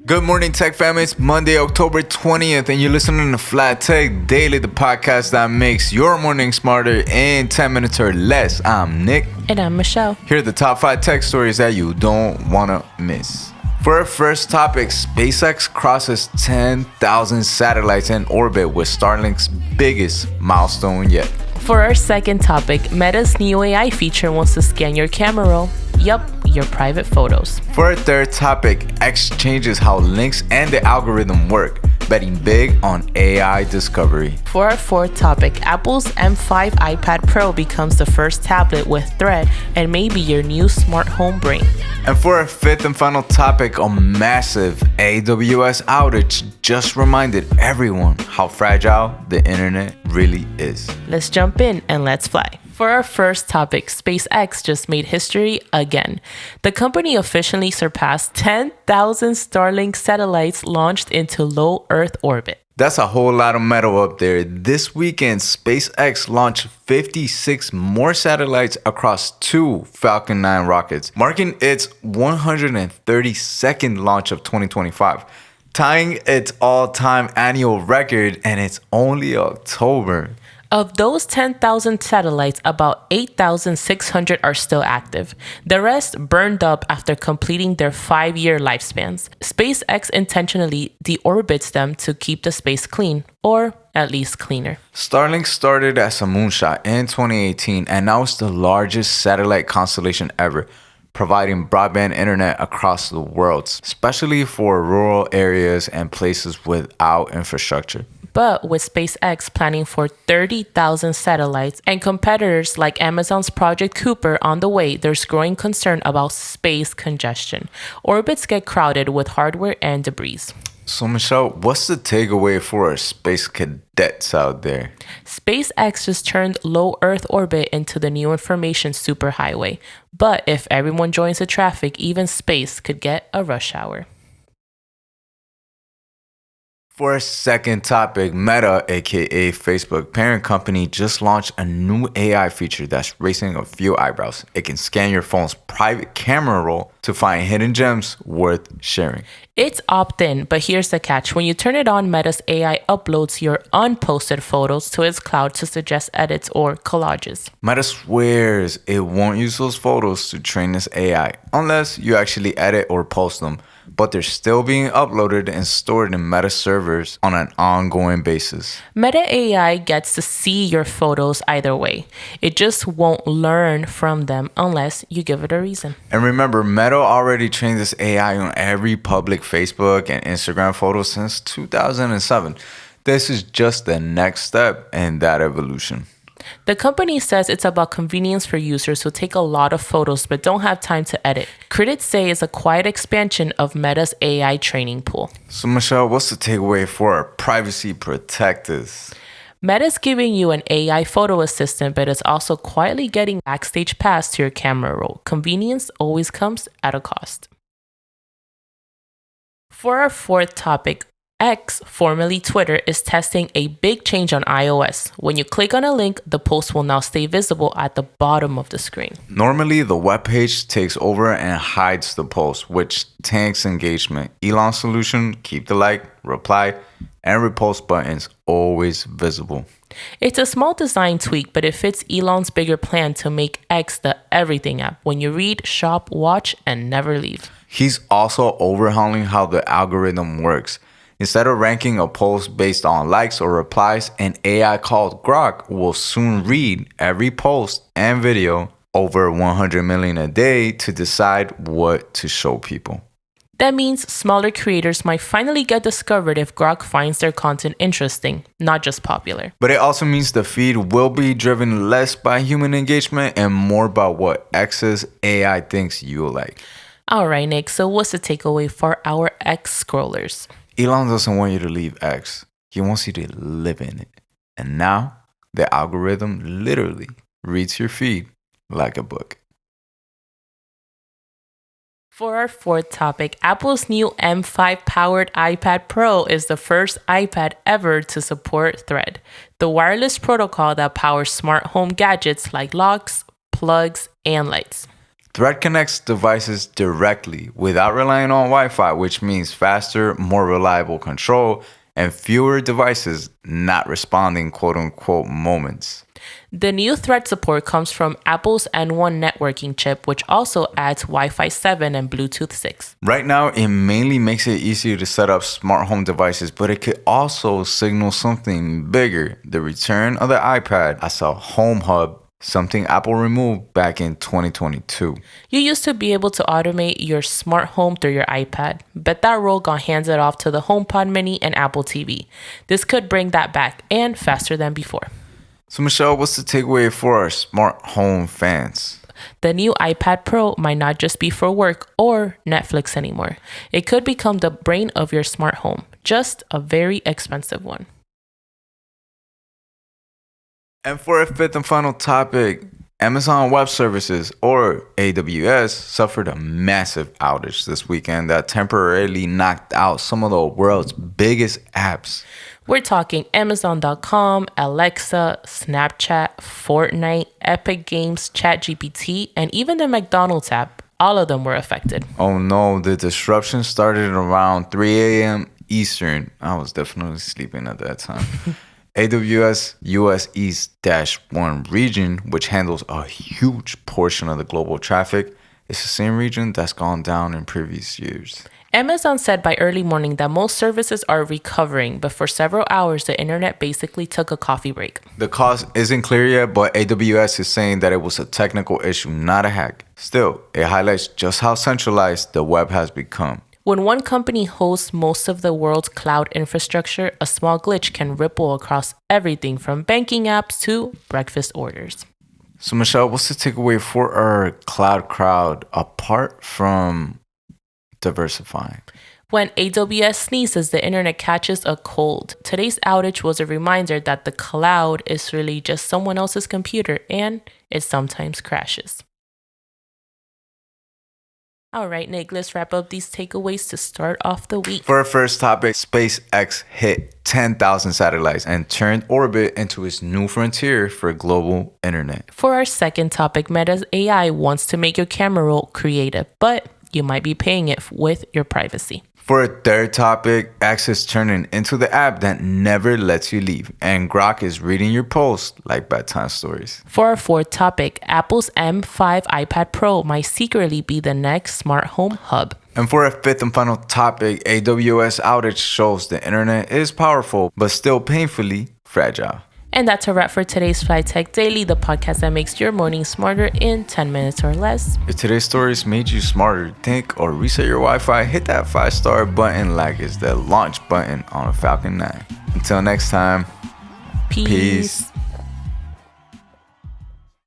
Good morning, tech family. It's Monday, October 20th, and you're listening to FLYTECH Daily, the podcast that makes your morning smarter in 10 minutes or less. I'm Nick. And I'm Michelle. Here are the top 5 tech stories that you don't want to miss. For our first topic, SpaceX crosses 10,000 satellites in orbit with Starlink's biggest milestone yet. For our second topic, Meta's new AI feature wants to scan your camera roll. Yup, your private photos. For our third topic, X changes how links and the algorithm work, betting big on AI discovery. For our fourth topic, Apple's M5 iPad Pro becomes the first tablet with Thread and maybe your new smart home brain. And for our fifth and final topic, a massive AWS outage just reminded everyone how fragile the internet really is. Let's jump in and let's fly. For our first topic, SpaceX just made history again. The company officially surpassed 10,000 Starlink satellites launched into low Earth orbit. That's a whole lot of metal up there. This weekend, SpaceX launched 56 more satellites across 2 Falcon 9 rockets, marking its 132nd launch of 2025, tying its all-time annual record, and it's only October. Of those 10,000 satellites, about 8,600 are still active. The rest burned up after completing their 5-year lifespans. SpaceX intentionally deorbits them to keep the space clean, or at least cleaner. Starlink started as a moonshot in 2018, and now it's the largest satellite constellation ever, providing broadband internet across the world, especially for rural areas and places without infrastructure. But with SpaceX planning for 30,000 satellites and competitors like Amazon's Project Kuiper on the way, there's growing concern about space congestion. Orbits get crowded with hardware and debris. So Michelle, what's the takeaway for our space cadets out there? SpaceX just turned low Earth orbit into the new information superhighway. But if everyone joins the traffic, even space could get a rush hour. For our second topic, Meta, aka Facebook parent company, just launched a new AI feature that's raising a few eyebrows. It can scan your phone's private camera roll to find hidden gems worth sharing. It's opt-in, but here's the catch. When you turn it on, Meta's AI uploads your unposted photos to its cloud to suggest edits or collages. Meta swears it won't use those photos to train this AI unless you actually edit or post them, but they're still being uploaded and stored in Meta servers on an ongoing basis. Meta AI gets to see your photos either way. It just won't learn from them unless you give it a reason. And remember, Meta already trained this AI on every public Facebook and Instagram photo since 2007. This is just the next step in that evolution. The company says it's about convenience for users who take a lot of photos but don't have time to edit. Critics say it's a quiet expansion of Meta's AI training pool. So Michelle, what's the takeaway for our privacy protectors? Meta's giving you an AI photo assistant, but it's also quietly getting backstage pass to your camera roll. Convenience always comes at a cost. For our fourth topic, X, formerly Twitter, is testing a big change on iOS. When you click on a link, the post will now stay visible at the bottom of the screen. Normally, the web page takes over and hides the post, which tanks engagement. Elon's solution, keep the like, reply, and repost buttons always visible. It's a small design tweak, but it fits Elon's bigger plan to make X the everything app when you read, shop, watch, and never leave. He's also overhauling how the algorithm works. Instead of ranking a post based on likes or replies, an AI called Grok will soon read every post and video, over 100 million a day, to decide what to show people. That means smaller creators might finally get discovered if Grok finds their content interesting, not just popular. But it also means the feed will be driven less by human engagement and more by what X's AI thinks you'll like. All right, Nick, so what's the takeaway for our X scrollers? Elon doesn't want you to leave X. He wants you to live in it. And now, the algorithm literally reads your feed like a book. For our fourth topic, Apple's new M5 powered iPad Pro is the first iPad ever to support Thread, the wireless protocol that powers smart home gadgets like locks, plugs, and lights. Thread connects devices directly without relying on Wi-Fi, which means faster, more reliable control and fewer devices not responding quote-unquote moments. The new Thread support comes from Apple's N1 networking chip, which also adds Wi-Fi 7 and Bluetooth 6. Right now, it mainly makes it easier to set up smart home devices, but it could also signal something bigger, the return of the iPad as a home hub, something Apple removed back in 2022. You used to be able to automate your smart home through your iPad, but that role got handed off to the HomePod Mini and Apple TV. This could bring that back, and faster than before. So Michelle, what's the takeaway for our smart home fans? The new iPad Pro might not just be for work or Netflix anymore. It could become the brain of your smart home, just a very expensive one. And for our fifth and final topic, Amazon Web Services, or AWS, suffered a massive outage this weekend that temporarily knocked out some of the world's biggest apps. We're talking Amazon.com, Alexa, Snapchat, Fortnite, Epic Games, ChatGPT, and even the McDonald's app. All of them were affected. Oh no, the disruption started around 3 a.m. Eastern. I was definitely sleeping at that time. AWS US East-1 region, which handles a huge portion of the global traffic, is the same region that's gone down in previous years. Amazon said by early morning that most services are recovering, but for several hours, the internet basically took a coffee break. The cause isn't clear yet, but AWS is saying that it was a technical issue, not a hack. Still, it highlights just how centralized the web has become. When one company hosts most of the world's cloud infrastructure, a small glitch can ripple across everything from banking apps to breakfast orders. So Michelle, what's the takeaway for our cloud crowd apart from diversifying? When AWS sneezes, the internet catches a cold. Today's outage was a reminder that the cloud is really just someone else's computer and it sometimes crashes. All right, Nick, let's wrap up these takeaways to start off the week. For our first topic, SpaceX hit 10,000 satellites and turned orbit into its new frontier for global internet. For our second topic, Meta's AI wants to make your camera roll creative, but you might be paying it with your privacy. For our third topic, X is turning into the app that never lets you leave, and Grok is reading your posts like bedtime stories. For our fourth topic, Apple's M5 iPad Pro might secretly be the next smart home hub. And for our fifth and final topic, AWS outage shows the internet is powerful, but still painfully fragile. And that's a wrap for today's FLYTECH Daily, the podcast that makes your morning smarter in 10 minutes or less. If today's stories made you smarter, think or reset your Wi-Fi, hit that 5-star button like it's the launch button on a Falcon 9. Until next time, peace.